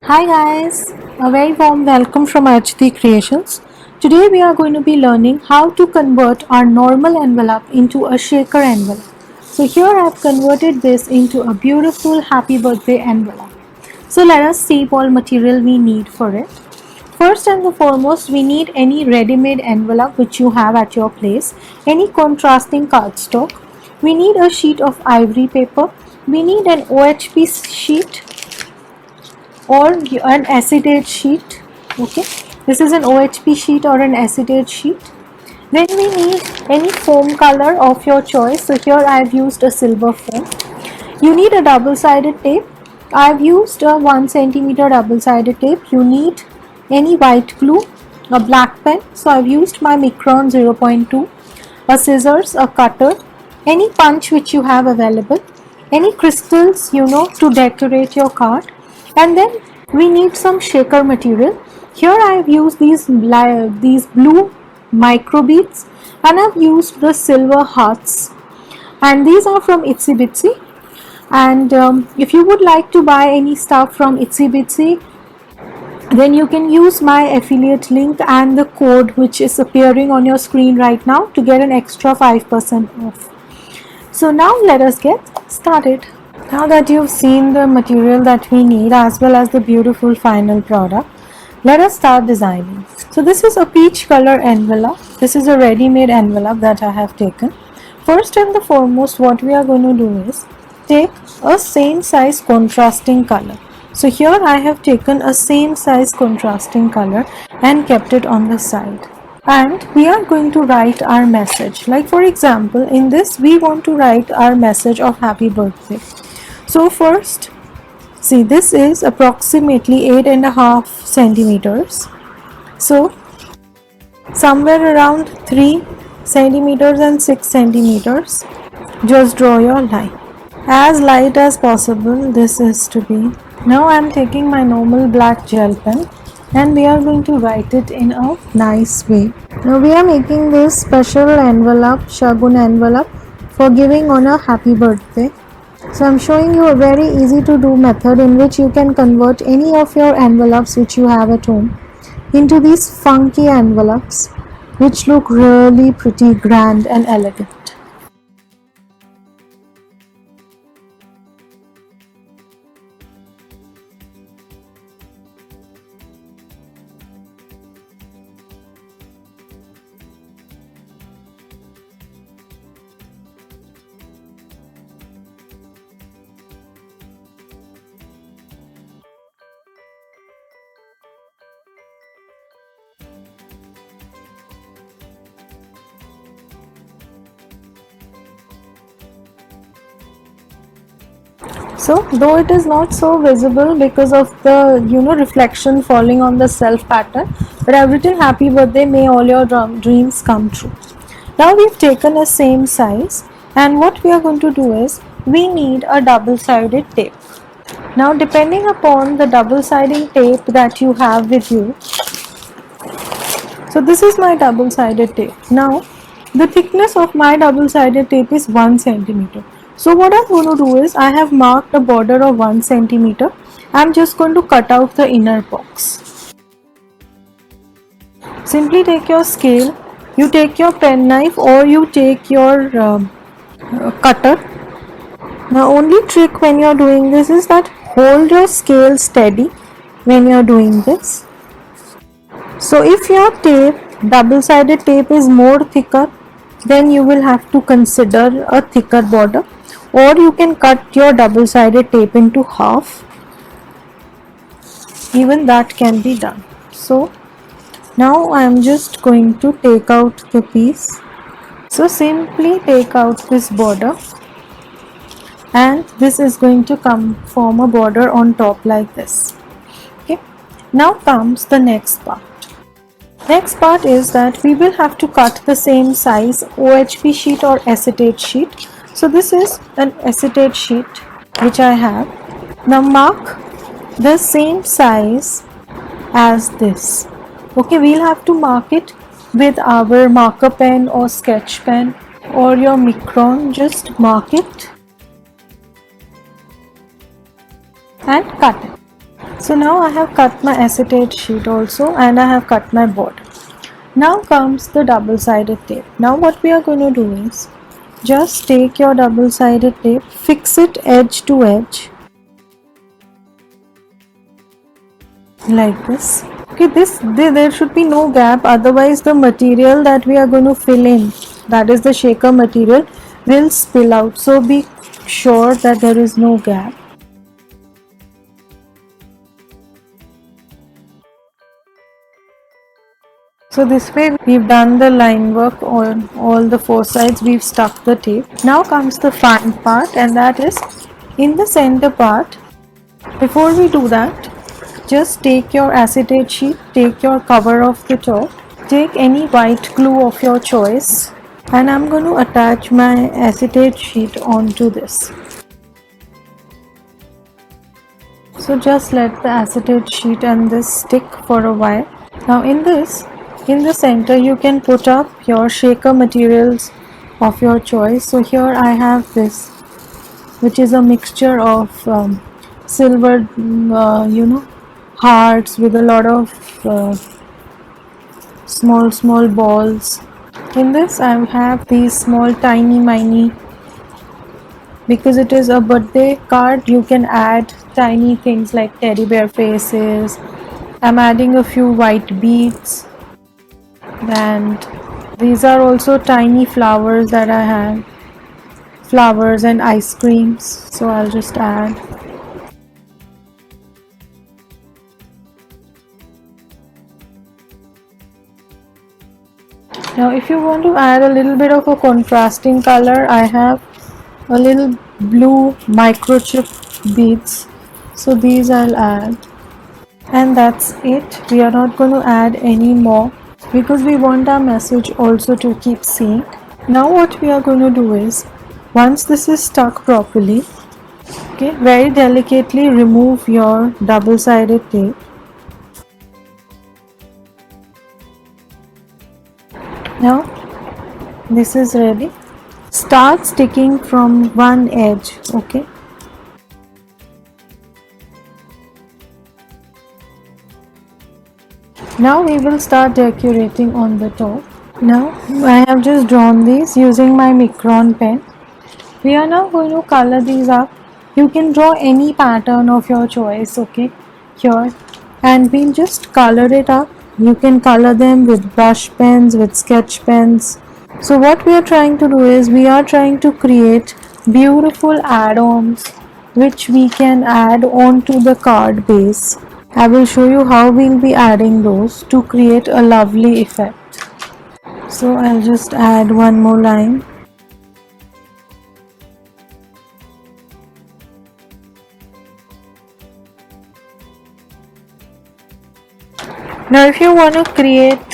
Hi guys, a very warm welcome from Arjati Creations. Today we are going to be learning how to convert our normal envelope into a shaker envelope. So here I have converted this into a beautiful happy birthday envelope. So let us see what material we need for it. First and the foremost, we need any ready-made envelope which you have at your place, any contrasting cardstock. We need a sheet of ivory paper. We need an OHP sheet or an acetate sheet. Okay, this is an OHP sheet or an acetate sheet. Then we need any foam color of your choice. So here I have used a silver foam. You need a double-sided tape. I have used a 1 centimeter double-sided tape. You need any white glue, a black pen. So I have used my Micron 0.2, a scissors, a cutter, any punch which you have available, any crystals to decorate your card, and then we need some shaker material. Here I have used these blue micro beads, and I have used the silver hearts, and these are from Itsy Bitsy. And if you would like to buy any stuff from Itsy Bitsy, then you can use my affiliate link and the code which is appearing on your screen right now to get an extra 5% off. So now let us get started. Now that you've seen the material that we need as well as the beautiful final product, let us start designing. So this is a peach color envelope. This is a ready-made envelope that I have taken. First and the foremost, what we are going to do is take a same size contrasting color. So here I have taken a same size contrasting color and kept it on the side. And we are going to write our message. Like for example, in this we want to write our message of happy birthday. So first, see, this is approximately 8.5 centimeters. So somewhere around 3 centimeters and 6 centimeters, just draw your line. As light as possible this is to be. Now I am taking my normal black gel pen and we are going to write it in a nice way. Now we are making this special envelope, Shagun envelope, for giving on a happy birthday. So I am showing you a very easy to do method in which you can convert any of your envelopes which you have at home into these funky envelopes which look really pretty grand and elegant. So though it is not so visible because of the reflection falling on the self pattern, but I've written happy birthday, may all your dreams come true. Now we've taken a same size, and what we are going to do is we need a double-sided tape. Now depending upon the double-sided tape that you have with you, so this is my double-sided tape. Now the thickness of my double-sided tape is 1 centimeter. So what I'm going to do is I have marked a border of 1 centimeter. I'm just going to cut out the inner box. Simply take your scale, you take your pen knife or you take your cutter. The only trick when you're doing this is that hold your scale steady when you're doing this. So if your tape, double-sided tape is more thicker, then you will have to consider a thicker border, or you can cut your double-sided tape into half. Even that can be done. So now I am just going to take out the piece. So simply take out this border, and this is going to form a border on top like this. Okay, now comes the next part. Next part is that we will have to cut the same size OHP sheet or acetate sheet. So this is an acetate sheet which I have. Now mark the same size as this. Okay, we'll have to mark it with our marker pen or sketch pen or your Micron. Just mark it and cut it. So now I have cut my acetate sheet also, and I have cut my board. Now comes the double-sided tape. Now what we are going to do is just take your double-sided tape, fix it edge to edge like this. Okay, there should be no gap, otherwise the material that we are going to fill in, that is the shaker material, will spill out. So be sure that there is no gap. So this way we've done the line work on all the four sides, we've stuck the tape. Now comes the fun part, and that is in the center part. Before we do that, just take your acetate sheet, take your cover of the top, take any white glue of your choice, and I'm going to attach my acetate sheet onto this. So just let the acetate sheet and this stick for a while. Now in the center you can put up your shaker materials of your choice. So here I have this, which is a mixture of silver hearts with a lot of small balls. In this I have these small tiny mini, because it is a birthday card, you can add tiny things like teddy bear faces. I'm adding a few white beads, and these are also tiny flowers that I have, flowers and ice creams, so I'll just add. Now if you want to add a little bit of a contrasting color, I have a little blue microchip beads, so these I'll add. And that's it. We are not going to add any more because we want our message also to keep seeing. Now what we are going to do is, once this is stuck properly, okay, very delicately remove your double-sided tape. Now this is ready. Start sticking from one edge, okay. Now we will start decorating on the top. Now I have just drawn these using my Micron pen. We are now going to color these up. You can draw any pattern of your choice, okay, here, and we'll just color it up. You can color them with brush pens, with sketch pens. So what we are trying to do is, we are trying to create beautiful add-ons which we can add onto the card base. I will show you how we'll be adding those to create a lovely effect. So I'll just add one more line. Now if you want to create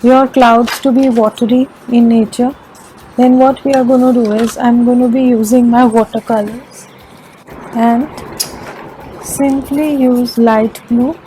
your clouds to be watery in nature, then what we are going to do is, I'm going to be using my watercolors and simply use light blue.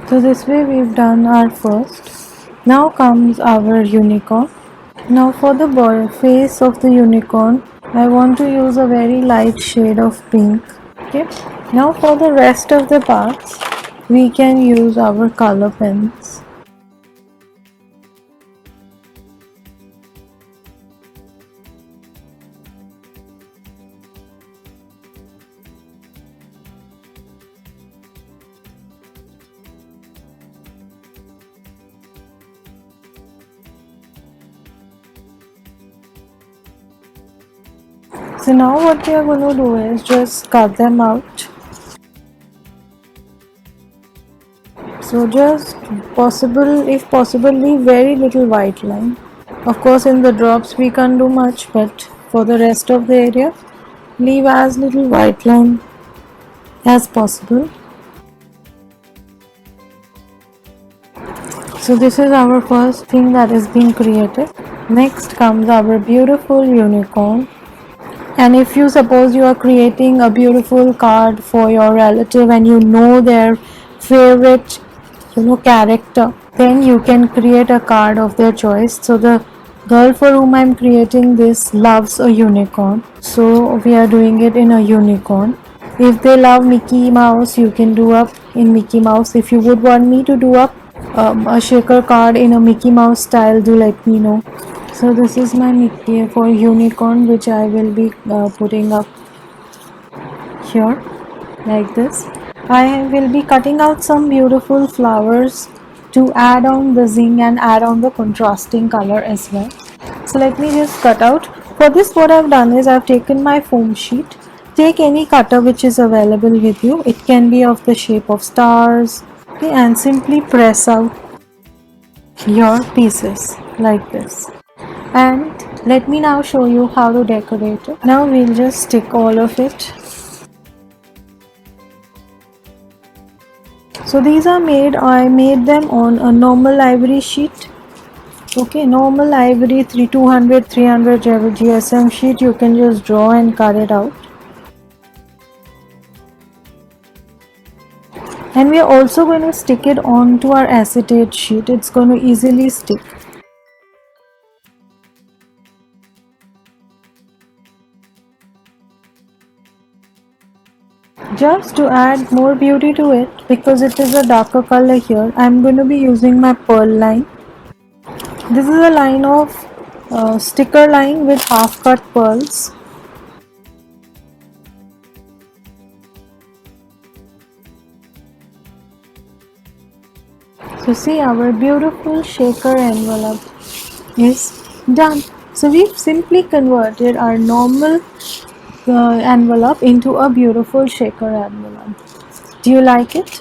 So this way we've done our first. Now comes our unicorn. Now for the face of the unicorn, I want to use a very light shade of pink. Okay. Now for the rest of the parts, we can use our color pens. So now what we are going to do is just cut them out. So just if possible, leave very little white line. Of course in the drops we can't do much, but for the rest of the area, leave as little white line as possible. So this is our first thing that is being created. Next comes our beautiful unicorn. And if you suppose you are creating a beautiful card for your relative and you know their favorite character, then you can create a card of their choice. So the girl for whom I'm creating this loves a unicorn, so we are doing it in a unicorn. If they love Mickey Mouse, you can do up in Mickey Mouse. If you would want me to do up a shaker card in a Mickey Mouse style, do let me know. So this is my Mickey for unicorn, which I will be putting up here like this. I will be cutting out some beautiful flowers to add on the zing and add on the contrasting color as well. So let me just cut out. For this, what I've done is I've taken my foam sheet. Take any cutter which is available with you. It can be of the shape of stars. Okay, and simply press out your pieces like this. And let me now show you how to decorate it. Now we'll just stick all of it. So these are made, I made them on a normal ivory sheet. Okay, normal ivory 200 300 GSM sheet. You can just draw and cut it out. And we are also going to stick it onto our acetate sheet. It's going to easily stick. Just to add more beauty to it, because it is a darker color here, I'm going to be using my pearl line. This is a line of sticker line with half cut pearls. So see, our beautiful shaker envelope is done. So we've simply converted our normal envelope into a beautiful shaker envelope. Do you like it?